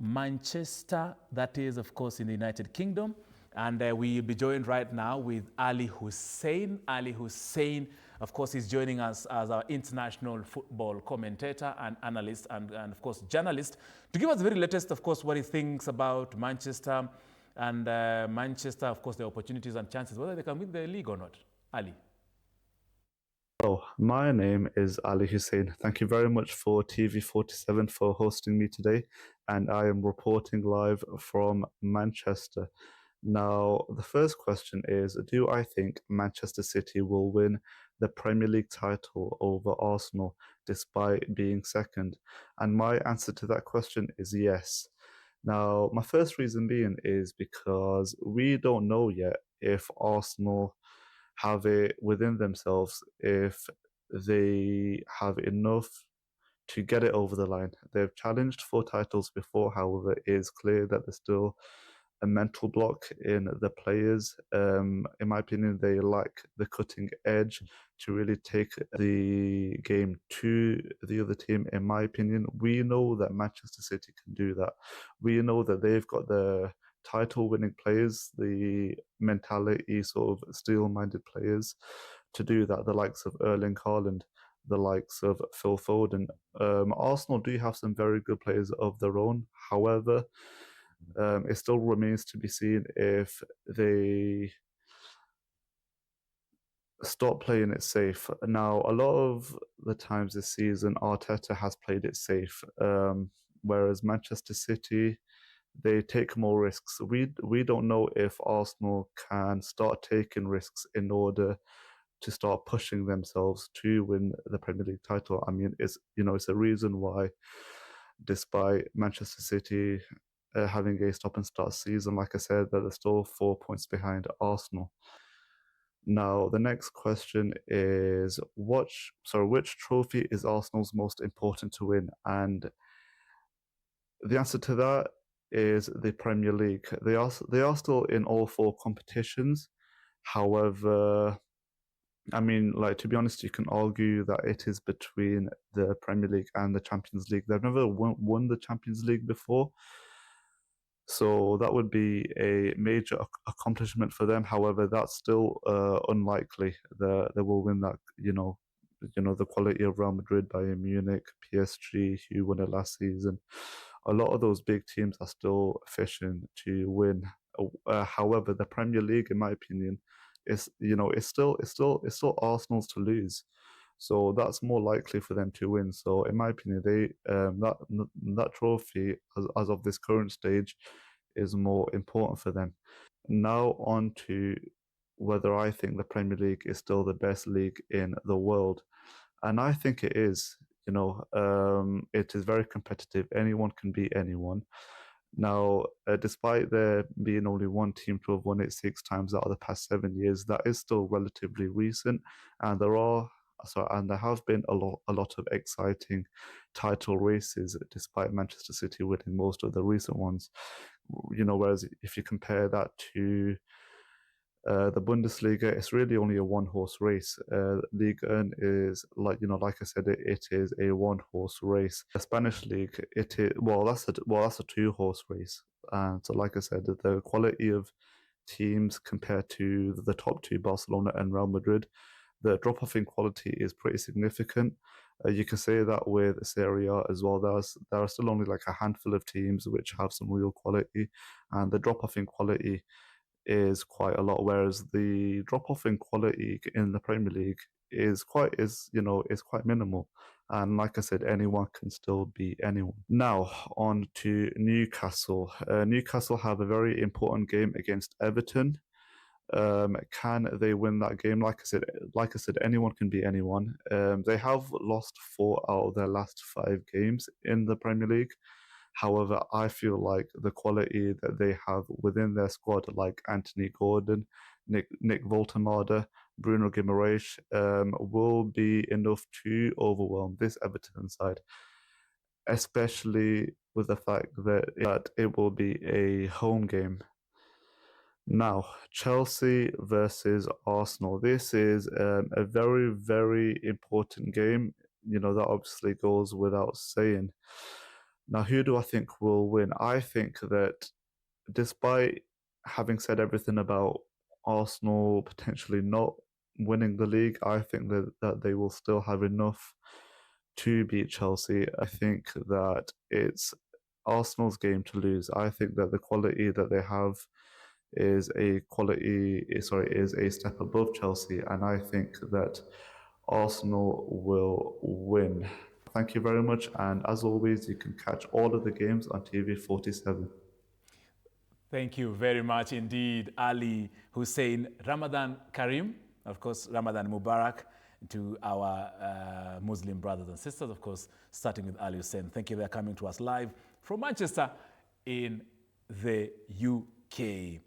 Manchester, that is, of course, in the United Kingdom. And we'll be joined right now with Ali Hussain. Ali Hussain, of course, is joining us as our international football commentator and analyst and of course, journalist, to give us the very latest, of course, what he thinks about Manchester and Manchester, of course, the opportunities and chances, whether they can win the league or not. Ali. Hello, my name is Ali Hussain. Thank you very much for TV47 for hosting me today, and I am reporting live from Manchester. Now, the first question is, do I think Manchester City will win the Premier League title over Arsenal despite being second? And my answer to that question is yes. Now, my first reason being is because we don't know yet if Arsenal have it within themselves, if they have enough to get it over the line. They've challenged for titles before, however, it is clear that there's still a mental block in the players. In my opinion, they lack the cutting edge to really take the game to the other team. In my opinion, we know that Manchester City can do that. We know that they've got the title-winning players, the mentality, sort of steel-minded players to do that, the likes of Erling Haaland, the likes of Phil Foden. Arsenal do have some very good players of their own. However, it still remains to be seen if they stop playing it safe. Now, a lot of the times this season, Arteta has played it safe, whereas Manchester City, they take more risks. We don't know if Arsenal can start taking risks in order to start pushing themselves to win the Premier League title. I mean, it's a reason why, despite Manchester City having a stop and start season, like I said, that they're still 4 points behind Arsenal. Now, the next question is, which trophy is Arsenal's most important to win? And the answer to that is the Premier League. They are still in all four competitions. However, I mean, like, to be honest, you can argue that it is between the Premier League and the Champions League. They've never won the Champions League before, so that would be a major accomplishment for them. However, that's still unlikely that they will win that. The quality of Real Madrid, Bayern Munich, PSG, who won it last season. A lot of those big teams are still fishing to win. However, the Premier League, in my opinion, it's still Arsenal's to lose, so that's more likely for them to win. So in my opinion, that trophy as of this current stage is more important for them. Now on to whether I think the Premier League is still the best league in the world, and I think it is. It is very competitive. Anyone can beat anyone. Now, despite there being only one team to have won it 6 times out of the past 7 years, that is still relatively recent, and there have been a lot of exciting title races, despite Manchester City winning most of the recent ones. Whereas if you compare that to the Bundesliga, it's really only a one-horse race. Ligue 1 is like I said, it is a one-horse race. The Spanish league, that's a two-horse race. And so, like I said, the quality of teams compared to the top two, Barcelona and Real Madrid, the drop-off in quality is pretty significant. You can say that with Serie A as well. There are still only like a handful of teams which have some real quality, and the drop-off in quality is quite a lot, whereas the drop-off in quality in the Premier League is quite minimal. And like I said, anyone can still beat anyone. Now, on to Newcastle. Newcastle have a very important game against Everton. Can they win that game? Like I said, anyone can beat anyone. They have lost 4 out of their last 5 games in the Premier League. However, I feel like the quality that they have within their squad, like Anthony Gordon, Nick Voltemade, Bruno Guimaraes, will be enough to overwhelm this Everton side, especially with the fact that it will be a home game. Now, Chelsea versus Arsenal. This is a very, very important game. That obviously goes without saying. Now, who do I think will win? I think that despite having said everything about Arsenal potentially not winning the league, I think that they will still have enough to beat Chelsea. I think that it's Arsenal's game to lose. I think that the quality that they have is is a step above Chelsea, and I think that Arsenal will win. Thank you very much, and as always, you can catch all of the games on TV 47. Thank you very much indeed, Ali Hussain. Ramadan Karim, of course, Ramadan Mubarak to our Muslim brothers and sisters, of course, starting with Ali Hussain. Thank you. They're coming to us live from Manchester in the UK.